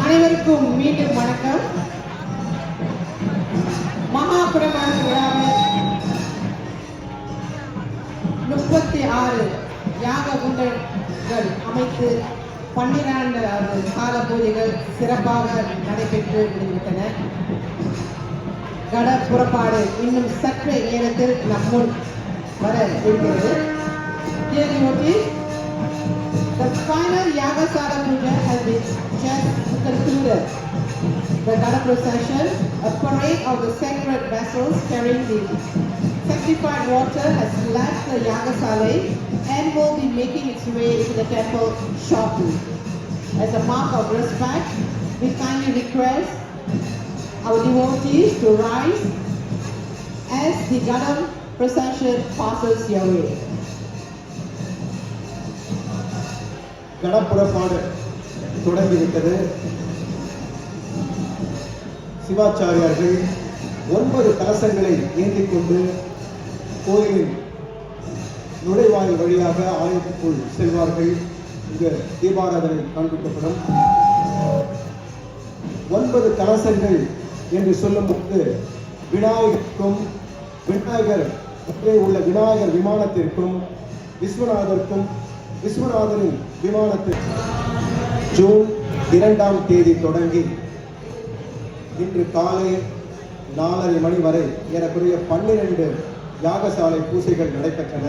அனைவருக்கும் மீண்டும் வணக்கம். மகாபிரமண விழாவில் 36 யாக குண்டங்கள் அமைத்து 12வது கால பூஜைகள் சிறப்பாக நடைபெற்று முடிந்துவிட்டன. கட புறப்பாடு இன்னும் சற்று நேரத்தில் நம் முன் வர இருக்கிறது. The final Yagasala Puja has been just concluded. The Gada procession, a parade of the sacred vessels carrying the sanctified water, has left the Yagasala and will be making its way to the temple shortly. As a mark of respect, we kindly request our devotees to rise as the Gada procession passes your way. கடப்புறப்பாடு தொடங்கிவிட்டது. சிவாச்சாரியார்கள் 9 கலசங்களை ஏந்திக் கொண்டு கோயிலின் நுழைவாயில் வழியாக ஆலயத்திற்குள் செல்வார்கள். இங்கு தீபாராதனை காண்பிக்கப்படும். 9 கலசங்கள் என்று சொல்லும்போது விநாயகருக்கும் விநாயகர் உள்ள விநாயகர் விமானத்திற்கும் விஸ்வநாதரின் விமானத்தில் ஜூன் 2ஆம் தேதி தொடங்கி இன்று காலை 4:30 மணி வரை ஏறக்குறைய 12 யாகசாலை பூசைகள் நடைபெற்றன.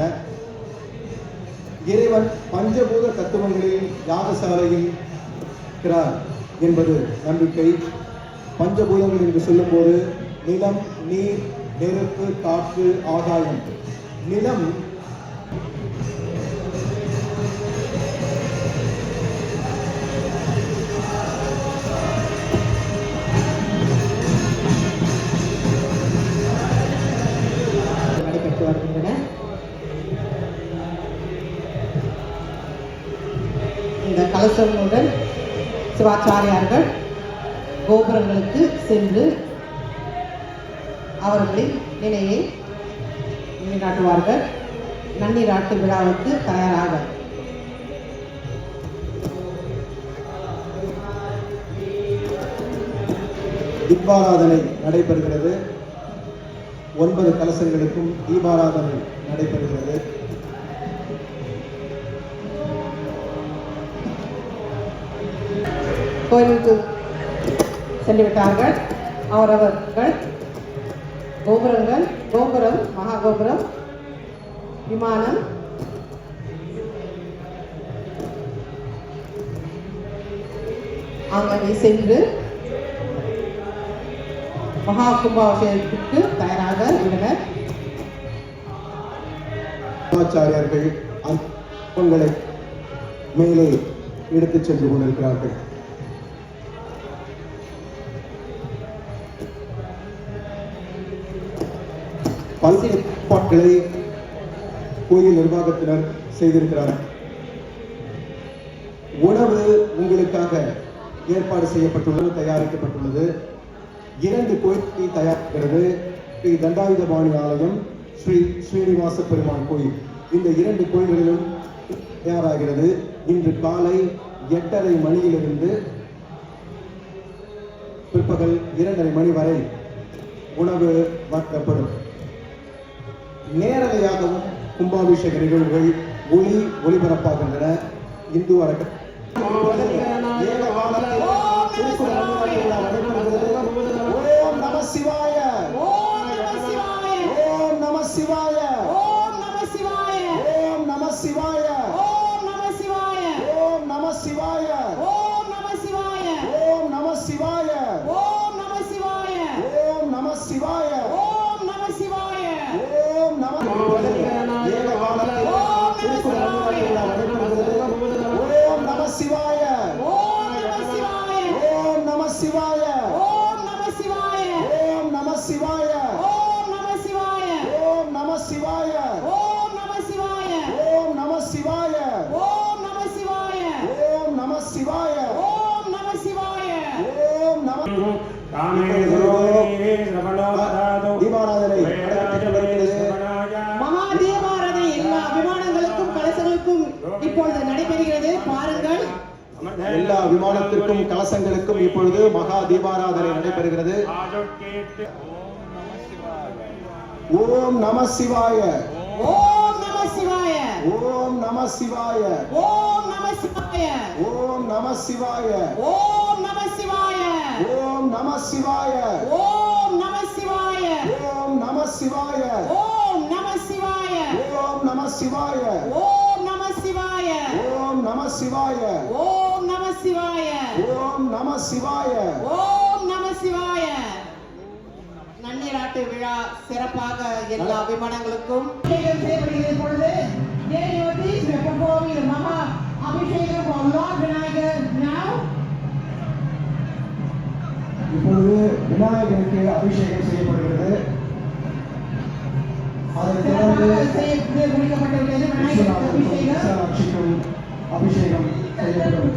இறைவன் பஞ்சபூத தத்துவங்களில் யாகசாலையில் இருக்கிறார் என்பது நம்பிக்கை. பஞ்சபூதங்கள் என்று சொல்லும்போது நிலம், நீர், நெருப்பு, காற்று, ஆகாயம். நிலம் இந்த கலசங்களுடன் சிவாச்சாரியார்கள் கோபுரங்களுக்கு சென்று அவர்களின் நினைவை நிலைநாட்டுவார்கள். நன்னீராட்டு விழாவுக்கு தயாராக தீபாராதனை நடைபெறுகிறது. 9 கலசங்களுக்கும் தீபாராதனை நடைபெறுகிறது. கோயிலுக்கு சென்றுவிட்டார்கள். அவரவர்கள் கோபுரம், மகாகோபுரம், விமானம், அங்கே சென்று மகா கும்பாபிஷேகத்திற்கு தயாராக உள்ளனர். ஆச்சாரியார்கள் அந்த மேலே எடுத்துச் சென்று கொண்டிருக்கிறார்கள். பல்வேறு ஏற்பாடுகளை கோயில் நிர்வாகத்தினர் செய்திருக்கிறார்கள். உணவு உங்களுக்காக ஏற்பாடு செய்யப்பட்டுள்ளது, தயாரிக்கப்பட்டுள்ளது. 2 கோயில்கள் தயாரிக்கிறது. ஸ்ரீ தண்டாயுதபாணி ஆலயம், ஸ்ரீ ஸ்ரீனிவாச பெருமாள் கோயில். இந்த 2 கோயில்களிலும் தயாராகிறது. இன்று காலை 8:30 மணியிலிருந்து பிற்பகல் 2:30 மணி வரை உணவு வழங்கப்படும். நேரலையாகவும் கும்பாபிஷேக நிகழ்வுகள் ஒளிபரப்பாகின்றன. இந்து அறக்கட்டளை ஓம் நம சிவாய, ஓம் நம சிவாய, ஓம் நம சிவாய, ஓம் நம சிவாய, ஓம் நம சிவாய, ஓம் நம சிவாய, ஓம் நம சிவாய, ஓம் நம சிவாய, ஓம் நம சிவாய, ஓம் நம சிவாய, ஓம் நம சிவாய, ஓம் நம சிவாய, ஓம் நம ஓம் நம சிவாய, ஓம் நம சிவாய, ஓம் நம சிவாய, ஓம் நம சிவாய, ஓம் நம சிவாய, ஓம் நம சிவாய, ஓம் நம சிவாய, ஓம் நம சிவாய, ஓம் நம சிவாய, ஓம் நம சிவாய, ஓம் நம சிவாய, ஓம் நம தீபாராதனை மகா தீபாராதனை எல்லா விமானங்களுக்கும் கலசங்களுக்கும் இப்பொழுது நடைபெறுகிறது. பாருங்கள், எல்லா விமானத்திற்கும் கலசங்களுக்கும் இப்பொழுது மகா தீபாராதனை நடைபெறுகிறது. ஓம் நம சிவாய. ஓம் நம சிவாய. ஓம் நம சிவாய. ஓம் நம சிவாய. ஓம் நம சிவாய. ஓம் நம சிவாய. ஓம் நம சிவாய. ஓம் நம சிவாய. ஓம் நம சிவாய. ஓம் நம சிவாய. ஓம் நம சிவாய. ஓம் நம சிவாய. ஓம் நம சிவாய. ஓம் நம சிவாய. ஓம் நம சிவாய. ஓம் நம சிவாய. நன்னீராட்டு விழா சிறப்பாக எல்லா விமானங்களுக்கும் செய்யப்படுகிறது. பொழுது தேவதீஸ் performing the Maha Abhishekam for Lord Vinayagar now. இப்பொழுது விநாயகருக்கு அபிஷேகம் செய்யப்படுகிறது. அதைத் தொடர்ந்து முடிக்கப்பட்டுள்ளது விநாயகர் அபிஷேகம். விசாலாட்சிக்கும் அபிஷேகம் செய்யப்படும்.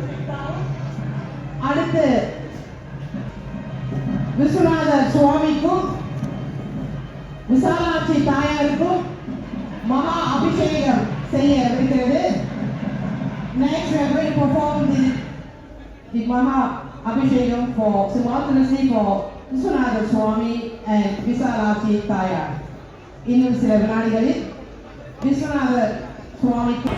அடுத்து விஸ்வநாதர் சுவாமிக்கும் விசாலாட்சி தாயாருக்கும் மகா அபிஷேகம் செய்யப்படுகிறது. Next we are going to perform the Maha Abhishekam for simultaneously for Viswanatha Swami and Visalachi Thayar. இன்னும் சில வினாடிகளில் விஸ்வநாதர் சுவாமிக்கு